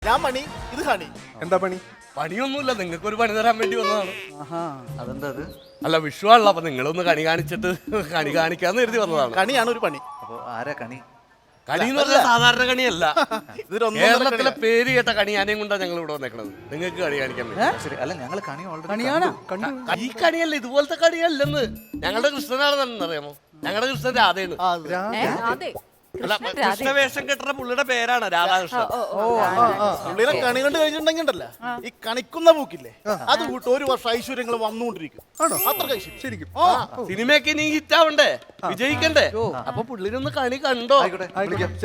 ഞാൻ പണി, ഇത് ഹണി. എന്താ പണി? പണിയൊന്നുമില്ല, നിങ്ങൾക്ക് ഒരു പണി തരാൻ വേണ്ടി വന്നതാണ്. അതെന്താ അത്? അല്ല, വിഷുവാണല്ലോ, അപ്പൊ നിങ്ങളൊന്ന് കണി കാണിച്ചിട്ട് കണി കാണിക്കാന്ന് കരുതി വന്നതാണ്. കണിയാണ് ഒരു പണി. അപ്പൊ ആരാ കണി? കണി എന്ന് പറഞ്ഞാൽ സാധാരണ കണിയല്ല, കേരളത്തിലെ പേര് കേട്ട കണിയാനെയും കൊണ്ടാണ് ഞങ്ങൾ ഇവിടെ വന്നേക്കണത്. നിങ്ങൾക്ക് കണി കാണിക്കാൻ വേണ്ടി. ശരി, അല്ല ഞങ്ങള് കണി ഓൾറെഡി ഈ കണിയല്ല, ഇതുപോലത്തെ കണിയല്ലെന്ന്. ഞങ്ങളുടെ കൃഷ്ണനാണെന്ന് അറിയാമോ? ഞങ്ങളുടെ കൃഷ്ണൻ രാധയാണ്. അല്ല, കൃഷ്ണവേഷം കെട്ടുന്ന പുള്ളിയുടെ പേരാണ് രാധാകൃഷ്ണൻ. പുള്ളിയുടെ കണി കണ്ട് കഴിഞ്ഞിട്ടുണ്ടെങ്കിൽ ഉണ്ടല്ലോ, ഈ കണിക്കുന്ന പൂക്കില്ലേ, അത് കൂട്ട് ഒരു വർഷം ഐശ്വര്യങ്ങൾ വന്നുകൊണ്ടിരിക്കും. അത്ര ഐശ്വര്യം ശരിക്കും. സിനിമയൊക്കെ ഇനി ഹിറ്റാവണ്ടേ, വിജയിക്കണ്ടേ? അപ്പൊ പുള്ളിനൊന്ന് കണി കണ്ടോ.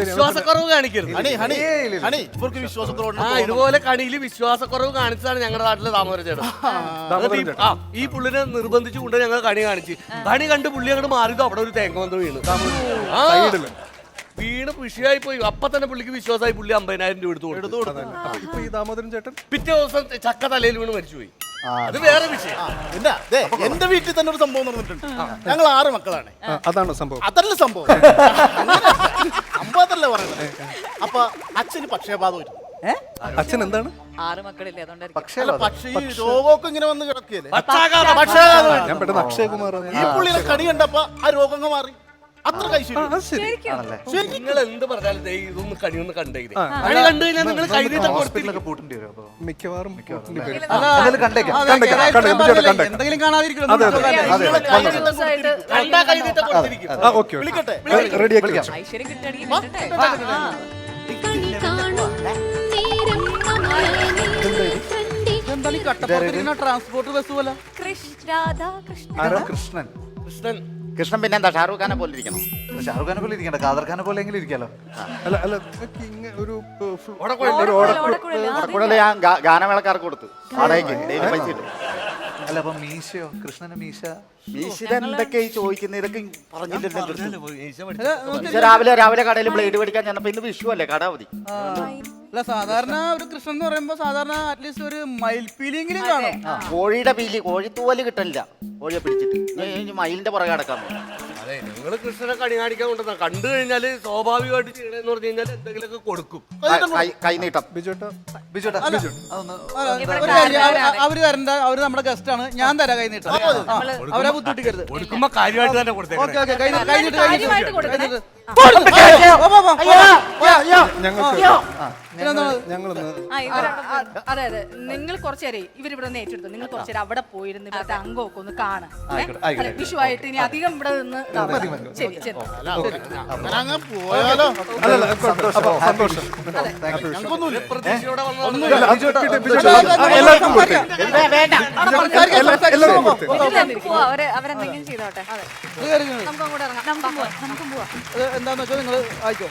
വിശ്വാസക്കുറവ് കാണിക്കരുത്. ഇവർക്ക് വിശ്വാസക്കുറവ്. ഇതുപോലെ കണിയിൽ വിശ്വാസക്കുറവ് കാണിച്ചതാണ് ഞങ്ങളുടെ നാട്ടിലെ ദാമോദര ചേട്ടൻ. ഈ പുള്ളിനെ നിർബന്ധിച്ചുകൊണ്ട് ഞങ്ങൾ കണി കാണിച്ച്, കണി കണ്ട് പുള്ളി അങ്ങോട്ട് മാറിയതോ അവിടെ ഒരു തേങ്ങ വന്ന് വീണ് വിഷയമായി പോയി. അപ്പൊ തന്നെ പുള്ളിക്ക് വിശ്വാസമായി, പുള്ളി 50,000 രൂപ എടുത്തു ഇപ്പൊ ഈ ദാമോദരൻ ചേട്ടൻ പിറ്റേ ദിവസം ചക്ക തലയിൽ വീണ് മരിച്ചുപോയി. അത് വേറെ വിഷയം. എന്റെ വീട്ടിൽ തന്നെ ഒരു സംഭവം നടന്നിട്ടുണ്ട്. ഞങ്ങൾ 6 മക്കളാണ്. അതാണ് സംഭവം. അതല്ല സംഭവം, സംഭവത്തല്ലേ പറയുന്നത്. അപ്പൊ അച്ഛന് പക്ഷേപാതം വരുന്നു. അച്ഛൻ എന്താണ്? 6 മക്കളില്ലേ, പക്ഷേ ഈ രോഗമൊക്കെ ഇങ്ങനെ വന്ന് കിടക്കുകയല്ലേ. ഞാൻ പെട്ടെന്ന് അക്ഷയകുമാർ. ഈ പുള്ളിയുടെ കണി കണ്ടപ്പോ ആ രോഗങ്ങൾ മാറി. അത്ര നിങ്ങൾ എന്ത് പറഞ്ഞാലും ഇതൊന്ന് കണിയൊന്ന് കണ്ടേ. കണി കണ്ടു കഴിഞ്ഞാൽ നിങ്ങൾ ഹോസ്പിറ്റലൊക്കെ പൂട്ടേണ്ടി വരും. അപ്പൊ മിക്കവാറും എന്തെങ്കിലും കാണാതിരിക്കും. വിളിക്കട്ടെ, റെഡിയാക്കി ഐശ്വര്യം കിട്ടുകയാണെങ്കിൽ ട്രാൻസ്പോർട്ട് ബസ് പോലെ കൃഷ്ണൻ. കൃഷ്ണൻ പിന്നെ എന്താ ഷാറൂഖ് ഖാനെ പോലെ ഇരിക്കണം? ഷാറുഖ് ഖാനെ പോലെ ഇരിക്കണ്ട, കാദർ ഖാനെ പോലെ എങ്കിലും ഇരിക്കാലോ. അല്ല അല്ല ഒരു ഞാൻ ഗാനമേളക്കാർക്ക് കൊടുത്തു വാടകയ്ക്ക് പൈസ കിട്ടും. അല്ല അപ്പൊ മീശയോ? കൃഷ്ണന് മീശ എന്തൊക്കെ ചോദിക്കുന്നത്? ഇതൊക്കെ പറഞ്ഞിട്ടുണ്ട്. രാവിലെ കടയിൽ ബ്ലേഡ് മേടിക്കാൻ ചെന്നപ്പോ ഇന്ന് വിഷു അല്ലേ, കട മതി. അല്ല, സാധാരണ ഒരു കൃഷ്ണൻ എന്ന് പറയുമ്പോ സാധാരണ അറ്റ്ലീസ്റ്റ് ഒരു മയിൽപ്പീലിയെങ്കിലും കാണും. കോഴിയുടെ പീലി, കോഴിത്തൂവല് കിട്ടണില്ല. കോഴിയെ പിടിച്ചിട്ട് മയിലിന്റെ പുറകെ അടക്കാൻ. അതെ, നിങ്ങള് കൃഷ്ണനെ കണി കാണിക്കാൻ കൊണ്ടുവന്ന കണ്ടു കഴിഞ്ഞാല് സ്വാഭാവികമായിട്ട് ചെയ്യണമെന്ന് പറഞ്ഞു കഴിഞ്ഞാൽ എന്തെങ്കിലുമൊക്കെ കൊടുക്കും. കൈനീട്ടം. അവര് വരണ്ട, അവര് നമ്മുടെ ഗസ്റ്റ് ആണ്. ഞാൻ തരാം കൈനീട്ടം. അവരെ ബുദ്ധിമുട്ടിക്കരുത്. കൊടുക്കുമ്പോ കാര്യമായിട്ട് തന്നെ കൊടുത്തേക്കാം. അതെ അതെ, നിങ്ങൾ കുറച്ചേരെ ഇവരിവിടെ ഒന്ന് ഏറ്റെടുത്തു. നിങ്ങൾ കുറച്ചേരം അവിടെ പോയിരുന്ന് ഇവിടുത്തെ അംഗമൊക്കെ ഒന്ന് കാണാം. വിഷുവായിട്ട് ഇനി അധികം ഇവിടെ നിന്ന് ശരി ശരി. അവരെന്തെങ്കിലും ചെയ്തോട്ടെ. നമുക്ക് അങ്ങോട്ട് ഇറങ്ങാം. നമുക്കും പോവാം. എന്താന്ന് വെച്ചാൽ നിങ്ങൾ ആയിക്കോ.